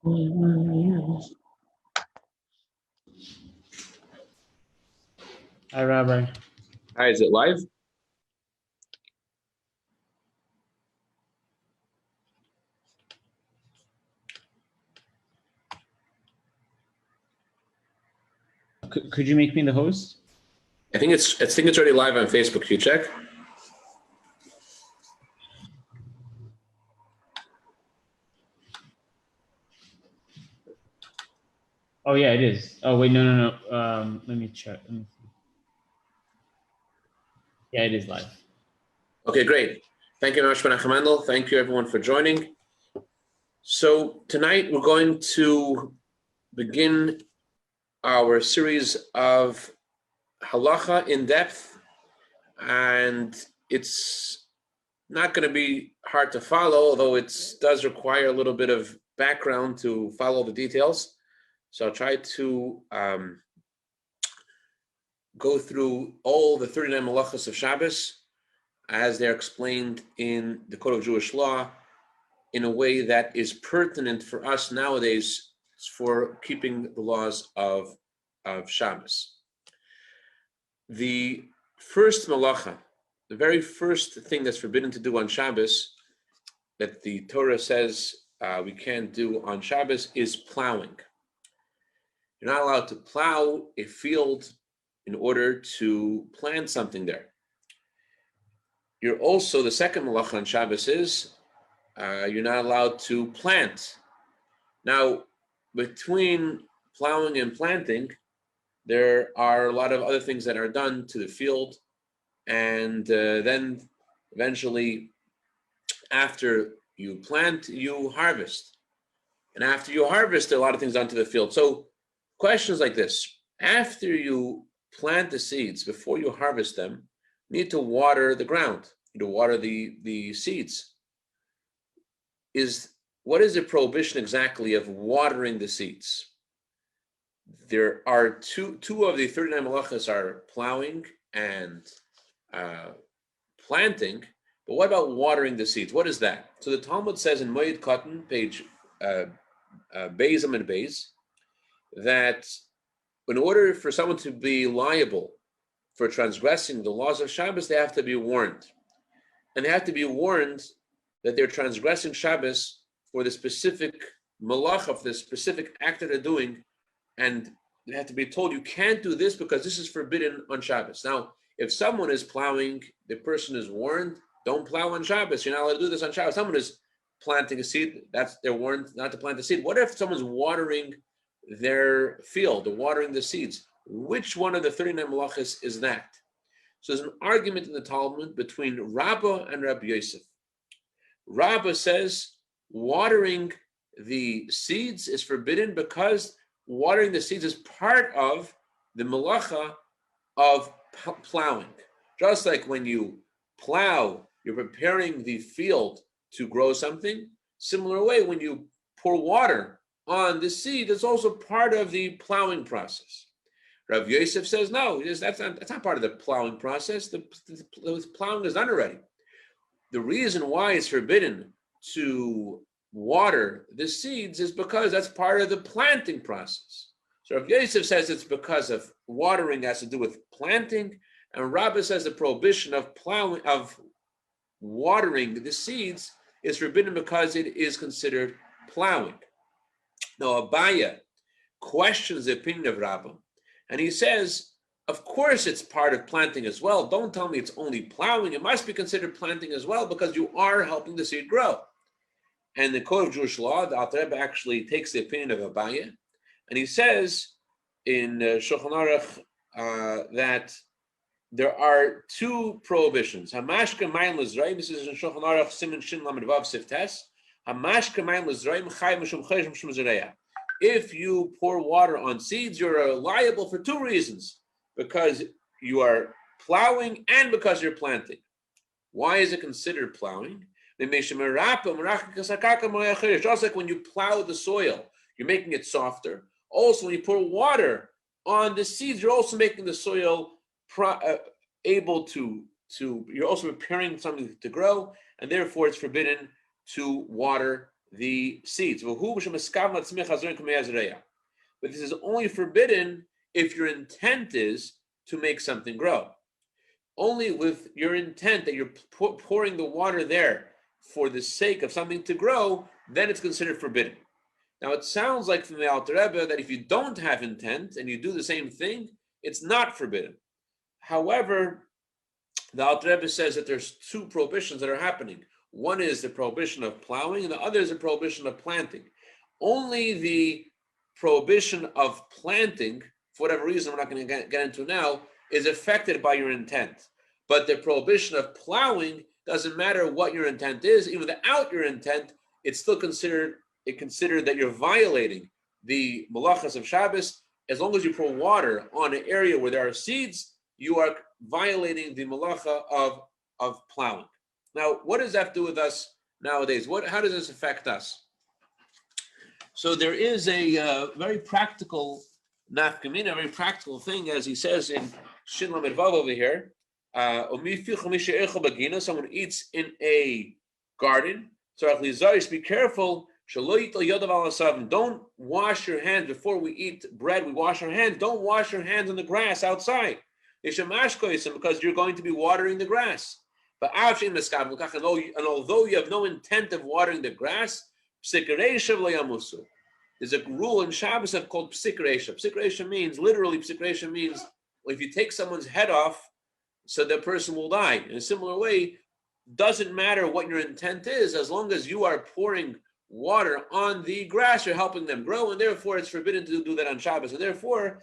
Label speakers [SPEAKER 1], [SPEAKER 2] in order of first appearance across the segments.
[SPEAKER 1] Hi, Rabbi.
[SPEAKER 2] Hi, is it live?
[SPEAKER 1] Could you make me the host?
[SPEAKER 2] I think it's already live on Facebook. Can you check?
[SPEAKER 1] Oh yeah, it is. Oh wait, no. Let me check. Let me see. Yeah, it is live.
[SPEAKER 2] Okay, great. Thank you very much, Menachem Mendel. Thank you, everyone, for joining. So tonight we're going to begin our series of Halacha in depth, and it's not going to be hard to follow, although it does require a little bit of background to follow the details. So I'll try to go through all the 39 malachos of Shabbos as they're explained in the Code of Jewish Law in a way that is pertinent for us nowadays for keeping the laws of Shabbos. The first malacha, the very first thing that's forbidden to do on Shabbos, that the Torah says we can't do on Shabbos, is plowing. You're not allowed to plow a field in order to plant something there. You're also, the second malacha on Shabbos is you're not allowed to plant. Now, between plowing and planting, there are a lot of other things that are done to the field, and then eventually, after you plant, you harvest. And after you harvest, there are a lot of things done to the field. So questions like this: after you plant the seeds, before you harvest them, you need to water the ground, you need to water the seeds. What is the prohibition exactly of watering the seeds? There are two of the 39 malachas are plowing and planting, but what about watering the seeds? What is that? So the Talmud says in Moed Katan, page Bais and Bais, that in order for someone to be liable for transgressing the laws of Shabbos, they have to be warned. And they have to be warned that they're transgressing Shabbos for the specific malacha, of the specific act that they're doing, and they have to be told, you can't do this because this is forbidden on Shabbos. Now, if someone is plowing, the person is warned, don't plow on Shabbos. You're not allowed to do this on Shabbos. Someone is planting a seed, they're warned not to plant the seed. What if someone's watering their field, they're watering the seeds? Which one of the 39 malachas is that? So there's an argument in the Talmud between Rabbah and Rabbi Yosef. Rabbah says watering the seeds is forbidden because watering the seeds is part of the malacha of plowing. Just like when you plow, you're preparing the field to grow something. Similar way, when you pour water on the seed, it's also part of the plowing process. Rav Yosef says, no, that's not part of the plowing process. The plowing is done already. The reason why it's forbidden to water the seeds is because that's part of the planting process. So Rav Yosef says it's because of watering has to do with planting, and Rabbah says the prohibition of plowing, of watering the seeds, is forbidden because it is considered plowing. Now Abaya questions the opinion of Rabbah, and he says, of course it's part of planting as well. Don't tell me it's only plowing. It must be considered planting as well because you are helping the seed grow. And the Code of Jewish Law, the Alter Rebbe actually takes the opinion of Abaya, and he says in Shulchan Aruch that there are two prohibitions. Hamashka mayim l'zrayim, this is in Shulchan Aruch, Siman Shin Lamed Vav Siftes. Hamashka mayim l'zrayim chay mishum chesh mishum zereya. If you pour water on seeds, you're liable for two reasons: because you are plowing and because you're planting. Why is it considered plowing? Just like when you plow the soil, you're making it softer. Also, when you pour water on the seeds, you're also making the soil able to you're also preparing something to grow, and therefore it's forbidden to water the seeds. But this is only forbidden if your intent is to make something grow. Only with your intent that you're pouring the water there for the sake of something to grow, then it's considered forbidden. Now, it sounds like from the Alter Rebbe that if you don't have intent and you do the same thing, it's not forbidden. However, the Alter Rebbe says that there's two prohibitions that are happening. One is the prohibition of plowing, and the other is the prohibition of planting. Only the prohibition of planting, for whatever reason we're not going to get into now, is affected by your intent. But the prohibition of plowing doesn't matter what your intent is. Even without your intent, it's still considered that you're violating the malachas of Shabbos. As long as you pour water on an area where there are seeds, you are violating the malacha of plowing. Now, what does that have to do with us nowadays? How does this affect us? So there is a very practical nafkamina, a very practical thing, as he says in Shin Lamed Vav over here. Someone eats in a garden. So be careful. Don't wash your hands before we eat bread. We wash our hands. Don't wash your hands on the grass outside, because you're going to be watering the grass. And although you have no intent of watering the grass, there's a rule in Shabbos called psik reisha. Psik reisha means, literally, psik reisha means if you take someone's head off, so the person will die. In a similar way, doesn't matter what your intent is, as long as you are pouring water on the grass, you're helping them grow, and therefore it's forbidden to do that on Shabbos. And therefore,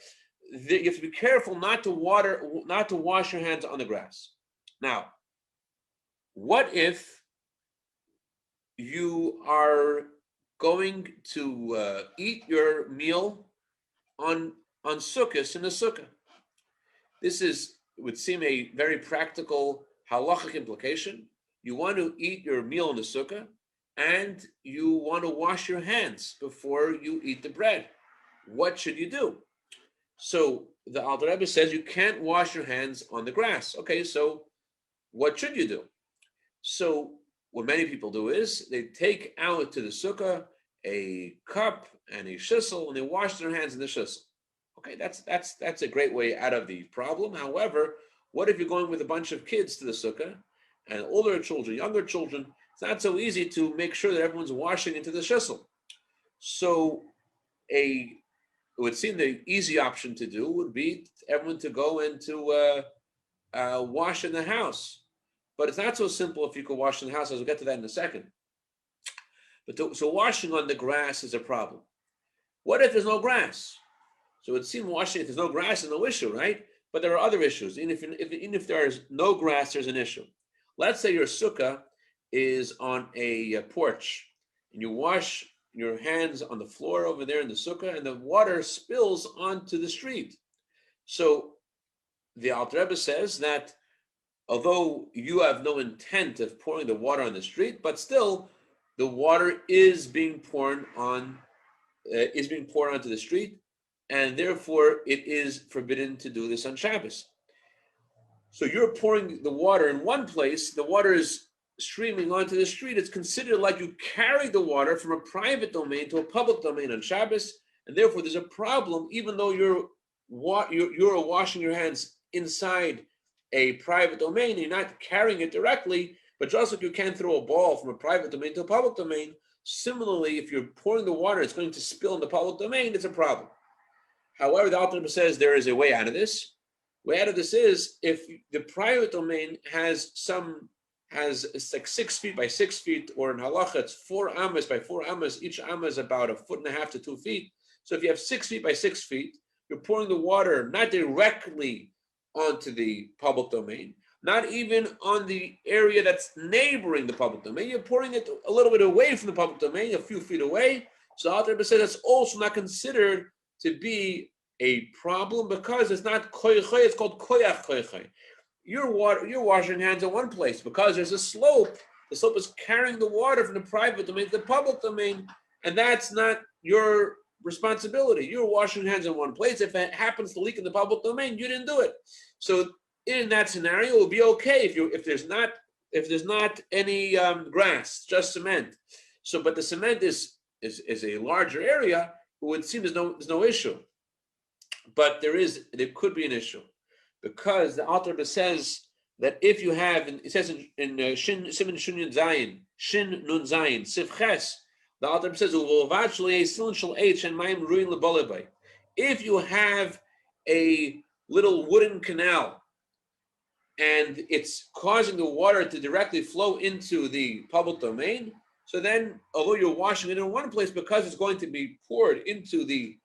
[SPEAKER 2] you have to be careful not to wash your hands on the grass. Now, what if you are going to eat your meal on Sukkot in the Sukkah? This would seem a very practical halachic implication. You want to eat your meal in the Sukkah, and you want to wash your hands before you eat the bread. What should you do? So the Alter Rebbe says you can't wash your hands on the grass. Okay, so what should you do? So what many people do is they take out to the sukkah a cup and a shissel, and they wash their hands in the shissel. Okay, that's a great way out of the problem. However, what if you're going with a bunch of kids to the sukkah, and older children, younger children? It's not so easy to make sure that everyone's washing into the shissel. So it would seem the easy option to do would be everyone to go into wash in the house. But it's not so simple if you could wash in the house, as we'll get to that in a second. So washing on the grass is a problem. What if there's no grass? So it would seem washing if there's no grass is no issue, right? But there are other issues. Even if there is no grass, there's an issue. Let's say your sukkah is on a porch, and you wash your hands on the floor over there in the sukkah, and the water spills onto the street. So the Alter Rebbe says that although you have no intent of pouring the water on the street, but still the water is being poured onto the street, and therefore it is forbidden to do this on Shabbos. So you're pouring the water in one place, the water is streaming onto the street. It's considered like you carried the water from a private domain to a public domain on Shabbos, and therefore there's a problem, even though you're washing your hands inside a private domain, you're not carrying it directly, but just like you can't throw a ball from a private domain to a public domain, similarly, if you're pouring the water, it's going to spill in the public domain, it's a problem. However, the Alter Rebbe says there is a way out of this. Way out of this is if the private domain it's like 6 feet by 6 feet, or in Halacha, it's 4 amas by 4 amas. Each amma is about 1.5 feet to 2 feet. So if you have 6 feet by 6 feet, you're pouring the water not directly onto the public domain, not even on the area that's neighboring the public domain. You're pouring it a little bit away from the public domain, a few feet away. So Alter Rebbe says that's also not considered to be a problem, because it's not koychay, it's called koyach koychay. You're washing hands in one place because there's a slope. The slope is carrying the water from the private domain to the public domain, and that's not your responsibility. You're washing hands in one place. If it happens to leak in the public domain, you didn't do it. So in that scenario, it will be okay if there's not any grass, just cement. So, but the cement is a larger area. It would seem there's no issue, but there could be an issue, because the Alter Rebbe says that if you have, it says in Shin Siman Shun Yud Zayin, Shin Nun Zayin Sif Ches, the Alter Rebbe says if you have a little wooden canal and it's causing the water to directly flow into the public domain, so then, although you're washing it in one place, because it's going to be poured into the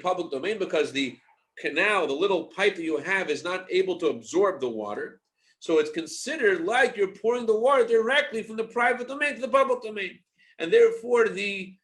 [SPEAKER 2] public domain, because the canal, the little pipe that you have, is not able to absorb the water, so it's considered like you're pouring the water directly from the private domain to the public domain, and therefore it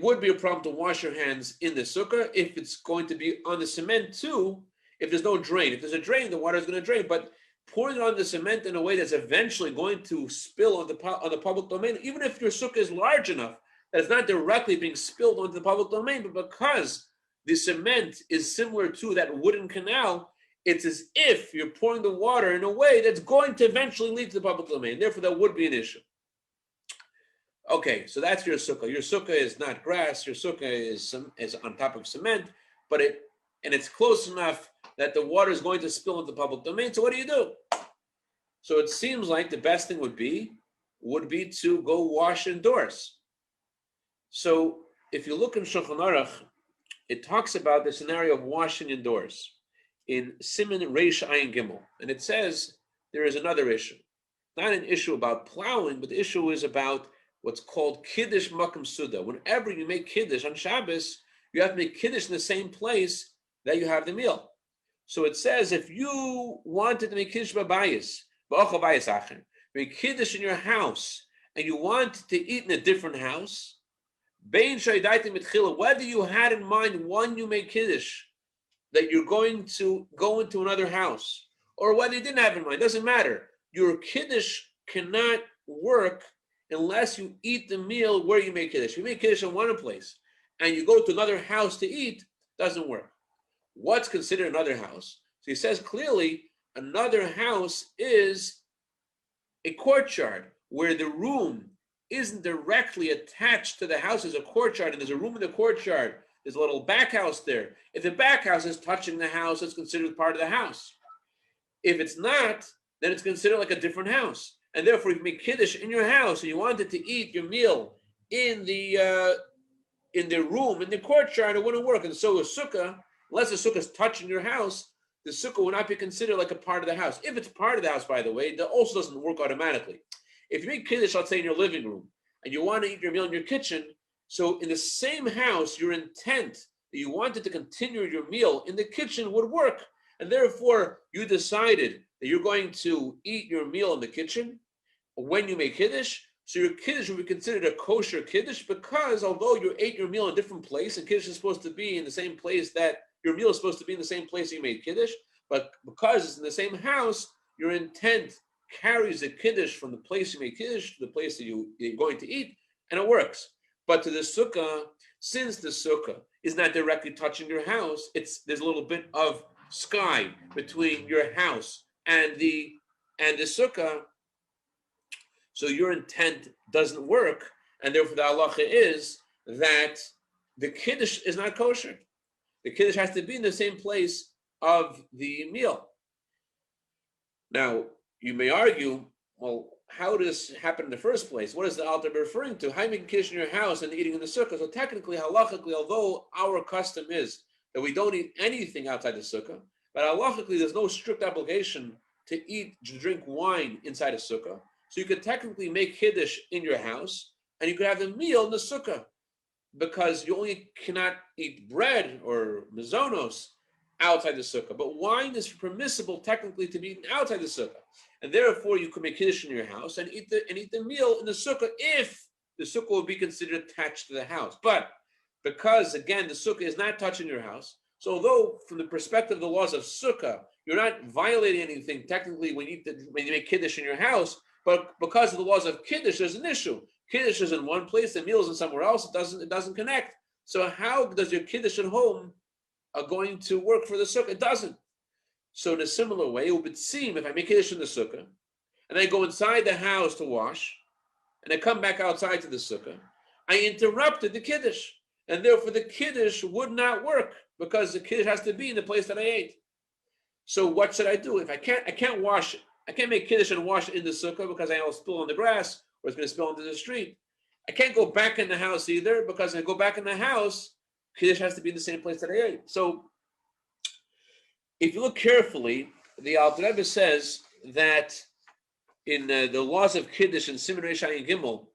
[SPEAKER 2] would be a problem to wash your hands in the sukkah if it's going to be on the cement too. If there's no drain, if there's a drain, the water is going to drain. But pouring it on the cement in a way that's eventually going to spill on the public domain, even if your sukkah is large enough that it's not directly being spilled onto the public domain, but because the cement is similar to that wooden canal, it's as if you're pouring the water in a way that's going to eventually lead to the public domain. Therefore, that would be an issue. Okay, so that's your sukkah. Your sukkah is not grass. Your sukkah is on top of cement, but it's close enough that the water is going to spill into the public domain. So what do you do? So it seems like the best thing would be to go wash indoors. So if you look in Shulchan Aruch, it talks about the scenario of washing indoors in Siman Reish Ayin Gimel, and it says there is another issue, not an issue about plowing, but the issue is about what's called Kiddush Makam Suda. Whenever you make Kiddush on Shabbos, you have to make Kiddush in the same place that you have the meal. So it says if you wanted to make Kiddush b'bayis, make Kiddush in your house, and you want to eat in a different house, whether you had in mind when you make Kiddush that you're going to go into another house, or whether you didn't have in mind, doesn't matter. Your Kiddush cannot work unless you eat the meal where you make Kiddush. If you make Kiddush in one place and you go to another house to eat, doesn't work. What's considered another house? So he says clearly, another house is a courtyard where the room isn't directly attached to the house. There's a courtyard, and there's a room in the courtyard. There's a little back house there. If the back house is touching the house, it's considered part of the house. If it's not, then it's considered like a different house. And therefore, if you make Kiddush in your house and you wanted to eat your meal in the room, in the courtyard, it wouldn't work. And so a sukkah, unless the sukkah is touching your house, the sukkah would not be considered like a part of the house. If it's part of the house, by the way, that also doesn't work automatically. If you make Kiddush, let's say in your living room, and you want to eat your meal in your kitchen, so in the same house, your intent that you wanted to continue your meal in the kitchen would work. And therefore, you decided that you're going to eat your meal in the kitchen when you make Kiddush. So your Kiddush will be considered a kosher Kiddush, because although you ate your meal in a different place, and Kiddush is supposed to be in the same place that your meal is supposed to be in the same place you made Kiddush, but because it's in the same house, your intent carries the Kiddush from the place you made Kiddush to the place that you're going to eat, and it works. But to the sukkah, since the sukkah is not directly touching your house, there's a little bit of sky between your house and the sukkah, so your intent doesn't work, and therefore the halacha is that the Kiddush is not kosher. The Kiddush has to be in the same place of the meal. Now, you may argue, well, how does this happen in the first place? What is the Alter referring to? How you making Kiddush in your house and eating in the sukkah? So technically, halachically, although our custom is that we don't eat anything outside the sukkah, but halachically, there's no strict obligation to drink wine inside a sukkah. So you could technically make Kiddush in your house, and you could have a meal in the sukkah, because you only cannot eat bread or mazonos outside the sukkah. But wine is permissible technically to be eaten outside the sukkah, and therefore you could make Kiddush in your house and eat the meal in the sukkah if the sukkah would be considered attached to the house. But because again the sukkah is not touching your house, so although from the perspective of the laws of sukkah you're not violating anything technically when you make Kiddush in your house, but because of the laws of Kiddush, there's an issue. Kiddush is in one place, the meal is in somewhere else. It doesn't connect. So how does your Kiddush at home going to work for the sukkah? It doesn't. So in a similar way, it would seem if I make Kiddush in the sukkah, and I go inside the house to wash, and I come back outside to the sukkah, I interrupted the kiddush, and therefore the kiddush would not work because the kiddush has to be in the place that I ate. So what should I do? If I can't wash it. I can't make kiddush and wash it in the sukkah because I'll spill on the grass or it's going to spill into the street. I can't go back in the house either because if I go back in the house, kiddush has to be in the same place that I ate. So if you look carefully, the Alter Rebbe says that in the laws of kiddush in Siman Reish Ayin Gimel,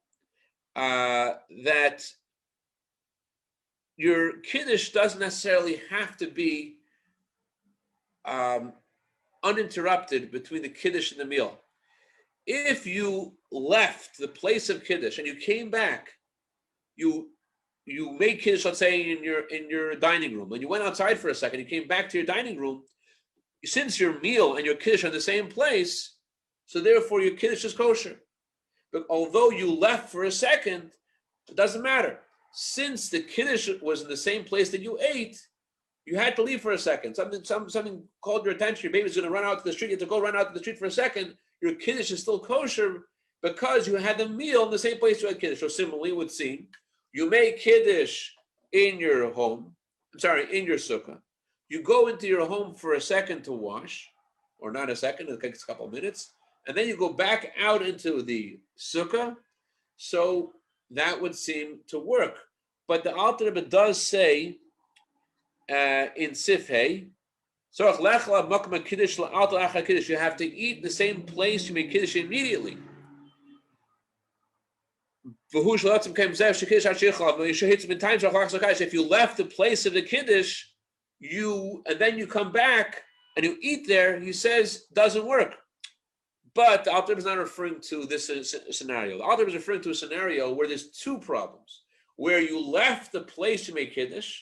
[SPEAKER 2] that your kiddush doesn't necessarily have to be uninterrupted between the kiddush and the meal. If you left the place of kiddush and you came back, you made kiddush, let's say in your dining room, and you went outside for a second, you came back to your dining room. Since your meal and your kiddush are in the same place, so therefore your kiddush is kosher. But although you left for a second, it doesn't matter. Since the kiddush was in the same place that you ate, you had to leave for a second. Something called your attention. Your baby's going to run out to the street. You have to go run out to the street for a second. Your kiddush is still kosher because you had the meal in the same place you had kiddush. So similarly, it would seem you make kiddush in your home. In your sukkah. You go into your home for a second to wash, or not a second. It takes a couple of minutes, and then you go back out into the sukkah. So that would seem to work. But the Alter Rebbe does say in Sifhei, you have to eat the same place you make kiddush immediately. If you left the place of the kiddush, and then you come back and you eat there, he says doesn't work. But the Alter Rebbe is not referring to this scenario. The Alter Rebbe is referring to a scenario where there's two problems: where you left the place you make kiddush,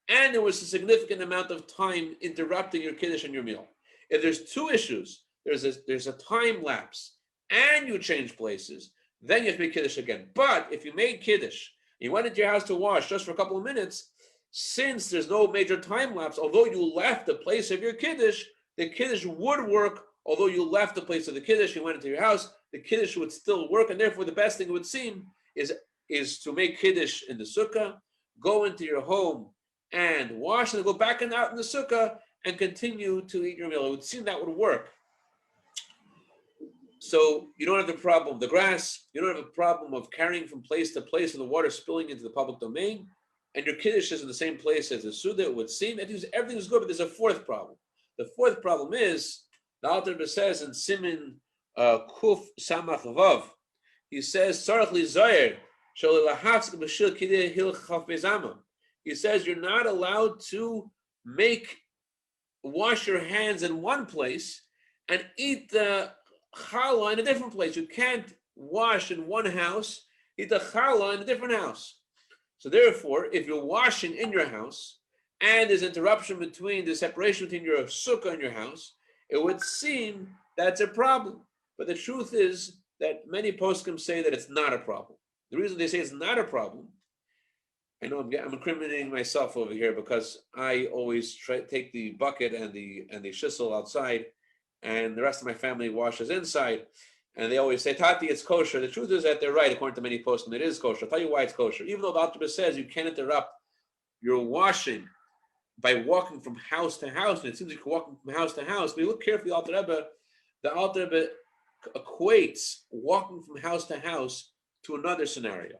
[SPEAKER 2] and there was a significant amount of time interrupting your kiddush and your meal. If there's two issues, there's a time lapse, and you change places, then you have to make kiddush again. But if you made kiddush, you went into your house to wash just for a couple of minutes, since there's no major time lapse, although you left the place of your kiddush, the kiddush would work. Although you left the place of the kiddush, you went into your house, the kiddush would still work, and therefore the best thing it would seem is to make kiddush in the sukkah, go into your home and wash, and then go back and out in the sukkah and continue to eat your meal. It would seem that would work. So you don't have the problem of the grass, you don't have a problem of carrying from place to place and the water spilling into the public domain, and your kiddush is in the same place as the Suda. It would seem that everything is good, but there's a fourth problem. The fourth problem is, the Alter Rebbe says in Siman Kuf Samach Vav, he says, he says you're not allowed to wash your hands in one place and eat the challah in a different place. You can't wash in one house, eat the challah in a different house. So therefore, if you're washing in your house and there's interruption between the separation between your sukkah and your house, it would seem that's a problem. But the truth is that many poskim say that it's not a problem. The reason they say it's not a problem, I know I'm incriminating myself over here because I always take the bucket and the shissel outside, and the rest of my family washes inside, and they always say, Tati, it's kosher. The truth is that they're right, according to many poskim, it is kosher. I'll tell you why it's kosher. Even though the Alter Rebbe says you can't interrupt your washing by walking from house to house, and it seems like you're walking from house to house. But you look carefully, the Alter Rebbe equates walking from house to house to another scenario.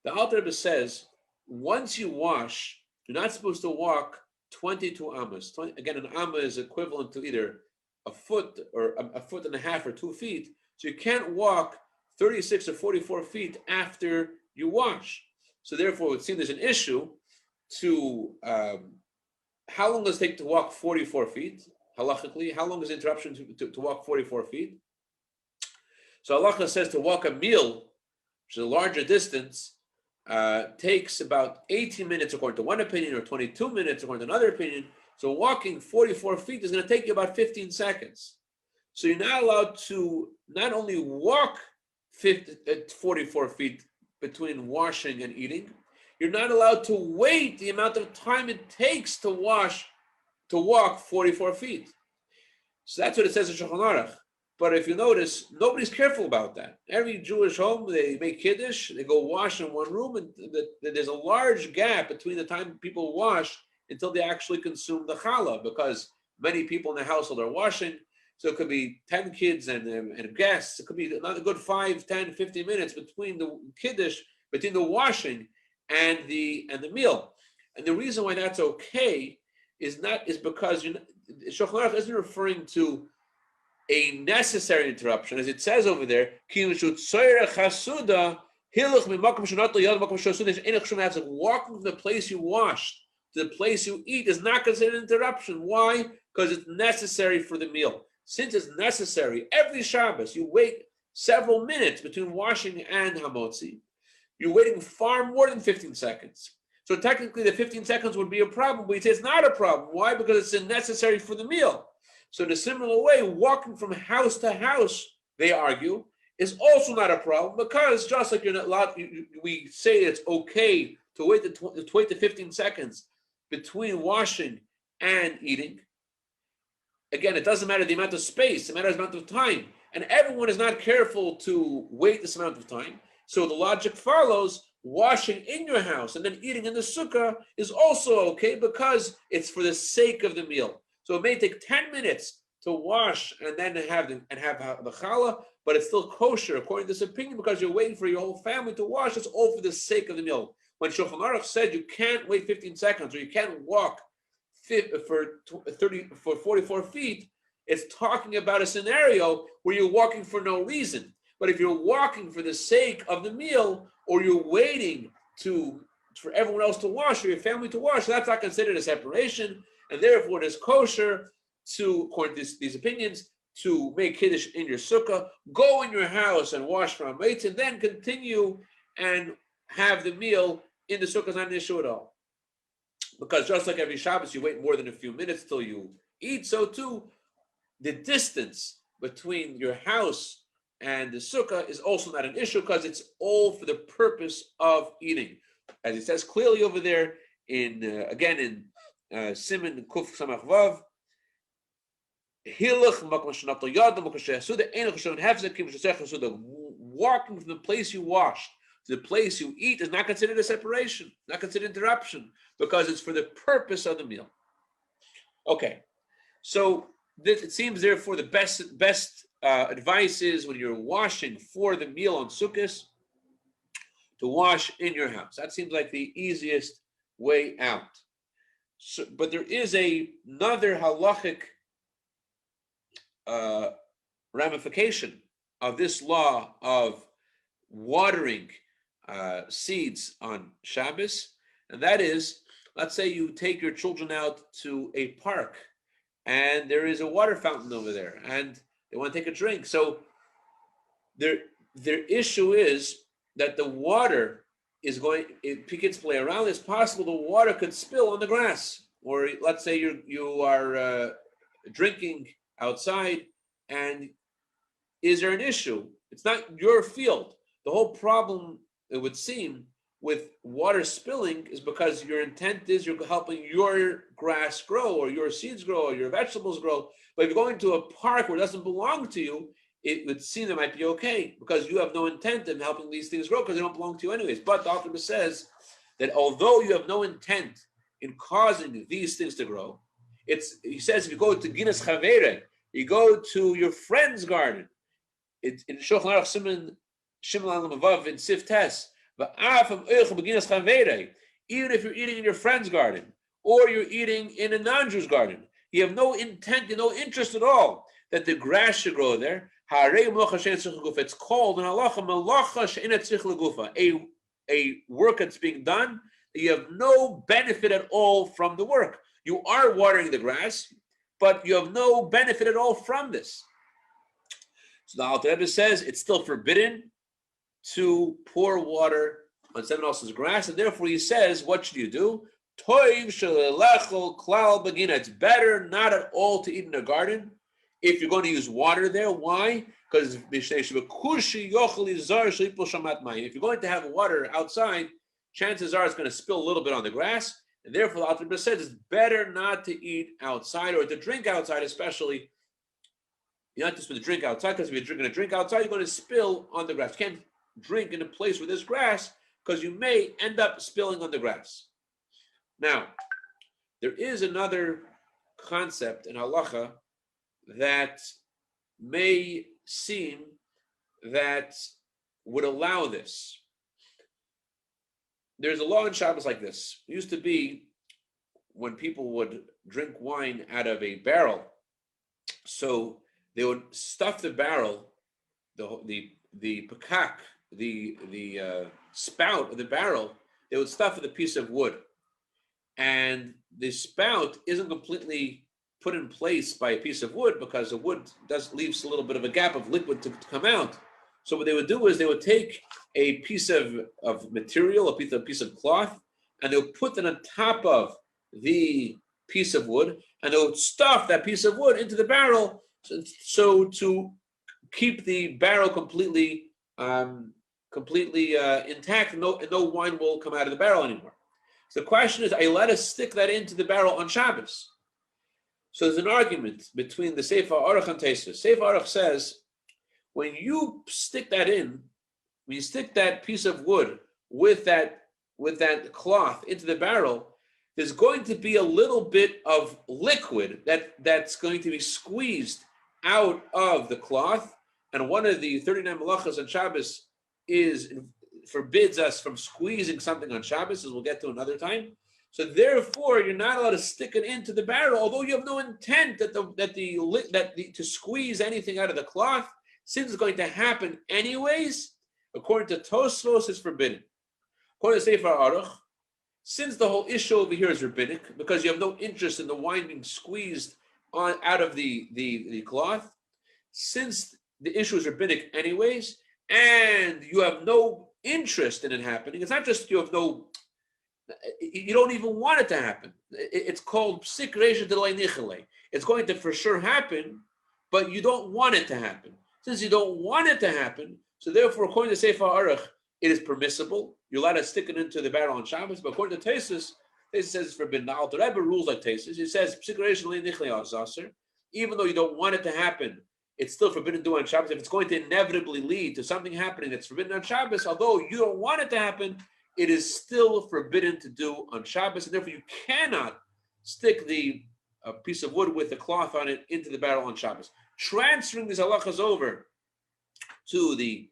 [SPEAKER 2] The Alter Rebbe says, once you wash, you're not supposed to walk 22 amas. Again, an amma is equivalent to either a foot or a foot and a half or 2 feet. So you can't walk 36 or 44 feet after you wash. So therefore, it would seem there's an issue to how long does it take to walk 44 feet? Halachically, how long is the interruption to walk 44 feet? So halacha says to walk a meal, which is a larger distance, takes about 18 minutes according to one opinion, or 22 minutes according to another opinion. So walking 44 feet is going to take you about 15 seconds. So you're not allowed to not only walk 44 feet between washing and eating, you're not allowed to wait the amount of time it takes to walk 44 feet. So that's what it says in Shulchan Aruch. But if you notice, nobody's careful about that. Every Jewish home, they make kiddush, they go wash in one room, and there's a large gap between the time people wash until they actually consume the challah, because many people in the household are washing. So it could be 10 kids and guests. It could be another good 5, 10, 15 minutes between the kiddush, between the washing and the meal. And the reason why that's okay is because Shulchan Aruch isn't referring to a necessary interruption, as it says over there. Walking from the place you washed to the place you eat is not considered an interruption. Why? Because it's necessary for the meal. Since it's necessary, every Shabbos you wait several minutes between washing and hamotzi. You're waiting far more than 15 seconds. So technically the 15 seconds would be a problem, but he says it's not a problem. Why? Because it's necessary for the meal. So in a similar way, walking from house to house, they argue, is also not a problem, because just like you're not allowed, we say it's okay to wait the 15 seconds between washing and eating. Again, it doesn't matter the amount of space, it matters the amount of time. And everyone is not careful to wait this amount of time. So the logic follows, washing in your house and then eating in the sukkah is also okay, because it's for the sake of the meal. So it may take 10 minutes to wash and then have the challah, but it's still kosher according to this opinion, because you're waiting for your whole family to wash. It's all for the sake of the meal. When Shulchan Aruch said you can't wait 15 seconds or you can't walk for 44 feet, it's talking about a scenario where you're walking for no reason. But if you're walking for the sake of the meal, or you're waiting for everyone else to wash or your family to wash, that's not considered a separation, and therefore it is kosher to, according to these opinions, to make kiddush in your sukkah, go in your house and wash from mates, and then continue and have the meal in the sukkah is not an issue at all. Because just like every Shabbos, you wait more than a few minutes till you eat, so too, the distance between your house and the sukkah is also not an issue, because it's all for the purpose of eating. As it says clearly over there, in Siman Kuf Samach Vav, walking from the place you washed to the place you eat is not considered a separation, not considered interruption, because it's for the purpose of the meal. Okay, so it seems therefore the best advice is, when you're washing for the meal on Sukkot, to wash in your house. That seems like the easiest way out. So, but there is another halachic ramification of this law of watering seeds on Shabbos, and that is, let's say you take your children out to a park, and there is a water fountain over there, and they want to take a drink. So their issue is that the water is going, if kids play around, it's possible the water could spill on the grass. Or let's say you are drinking outside, and is there an issue? It's not your field. The whole problem, it would seem, with water spilling is because your intent is you're helping your grass grow, or your seeds grow, or your vegetables grow. But if you're going to a park where it doesn't belong to you, it would seem that might be okay, because you have no intent in helping these things grow, because they don't belong to you anyways. But the author says that although you have no intent in causing these things to grow, he says if you go to Ginas Chavere, you go to your friend's garden, in Shulchan Aruch Siman Shimon Mavav in Sif Tes, even if you're eating in your friend's garden, or you're eating in a non-Jew's garden, you have no intent, no interest at all that the grass should grow there. It's called in Halacha a work that's being done, you have no benefit at all from the work. You are watering the grass, but you have no benefit at all from this. So the Alter Rebbe says it's still forbidden to pour water on someone else's grass, and therefore he says, what should you do? It's better not at all to eat in a garden if you're going to use water there. Why? Because if you're going to have water outside, chances are it's going to spill a little bit on the grass, and therefore the Alter Rebbe says it's better not to eat outside, or to drink outside especially, You're not just going to drink outside, because if you're drinking a drink outside, you're going to spill on the grass. You can't drink in a place where there's grass, because you may end up spilling on the grass. Now, there is another concept in halacha that may seem that would allow this. There's a law in Shabbos like this. It used to be when people would drink wine out of a barrel, so they would stuff the barrel, the pakak, the spout of the barrel, they would stuff with a piece of wood. And the spout isn't completely put in place by a piece of wood, because the wood leaves a little bit of a gap of liquid to come out. So what they would do is they would take a piece of material, a piece of cloth, and they would put it on top of the piece of wood, and they would stuff that piece of wood into the barrel, so to keep the barrel completely intact, and no wine will come out of the barrel anymore. So the question is, are you allowed to stick that into the barrel on Shabbos? So there's an argument between the Sefer Aruch and Tosfos. Sefer Aruch says, when you stick that in, when you stick that piece of wood with that cloth into the barrel, there's going to be a little bit of liquid that's going to be squeezed out of the cloth. And one of the 39 malachos on Shabbos forbids us from squeezing something on Shabbos, as we'll get to another time. So therefore, you're not allowed to stick it into the barrel, although you have no intent to squeeze anything out of the cloth, since it's going to happen anyways. According to Tosfos, it's forbidden. According to Sefer Aruch, since the whole issue over here is rabbinic, because you have no interest in the wine being squeezed out of the cloth, since the issue is rabbinic anyways, and you have no interest in it happening, it's not just you don't even want it to happen. It's called psik reisha delay nichale. It's going to for sure happen, but you don't want it to happen. Since you don't want it to happen, so therefore, according to Sefer Aruch, it is permissible. You're allowed to stick it into the barrel on Shabbos, but according to Tosfos, says it's forbidden. Now, the Rebbe rules like Tosfos. He says psik reisha delay nichale, even though you don't want it to happen, it's still forbidden to do on Shabbos. If it's going to inevitably lead to something happening that's forbidden on Shabbos, although you don't want it to happen, it is still forbidden to do on Shabbos, and therefore you cannot stick the piece of wood with the cloth on it into the barrel on Shabbos. Transferring these halachas over to the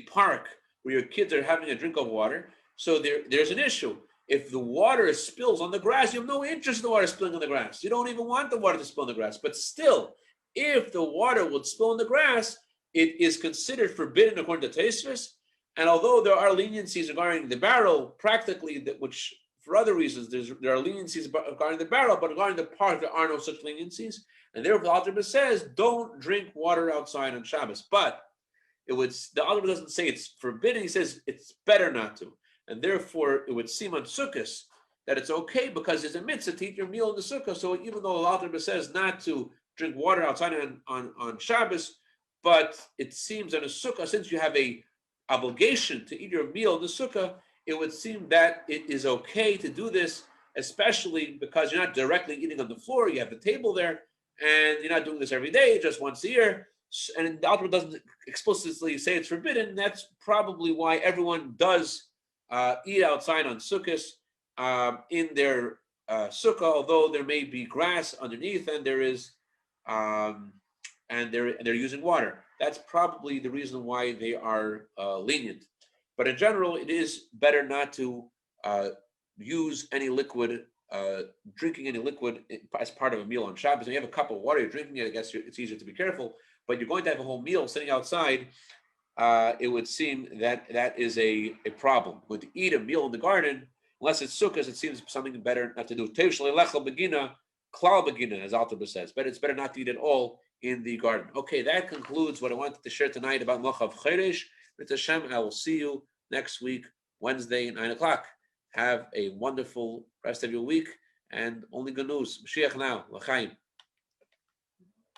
[SPEAKER 2] park where your kids are having a drink of water, so there's an issue. If the water spills on the grass, you have no interest in the water spilling on the grass. You don't even want the water to spill on the grass. But still, if the water would spill on the grass, it is considered forbidden according to Tosfos. And although there are leniencies regarding the barrel, practically, which for other reasons, there are leniencies regarding the barrel, but regarding the park, there are no such leniencies. And therefore, the Alter Rebbe says, don't drink water outside on Shabbos. But the Alter Rebbe doesn't say it's forbidden. He says it's better not to. And therefore, it would seem on Sukkot that it's okay, because there's a mitzvah to eat your meal in the Sukkah. So even though the Alter Rebbe says not to drink water outside on Shabbos, but it seems on a Sukkah, since you have a obligation to eat your meal in the Sukkah, it would seem that it is okay to do this, especially because you're not directly eating on the floor. You have the table there, and you're not doing this every day, just once a year. And the Alter Rebbe doesn't explicitly say it's forbidden. That's probably why everyone does eat outside on Sukkot in their Sukkah, although there may be grass underneath, and there is and they're using water. That's probably the reason why they are lenient. But in general, it is better not to use any liquid, drinking any liquid as part of a meal on Shabbos. When you have a cup of water, you're drinking it, I guess it's easier to be careful. But you're going to have a whole meal sitting outside. It would seem that is a problem. When to eat a meal in the garden, unless it's sukkahs, it seems something better not to do. Klal begina, as Alter Rebbe says, but it's better not to eat at all in the garden. Okay, that concludes what I wanted to share tonight about Malacho of Chodesh. With Hashem, I will see you next week, Wednesday, 9 o'clock. Have a wonderful rest of your week, and only good news. Mashiach now, l'chaim.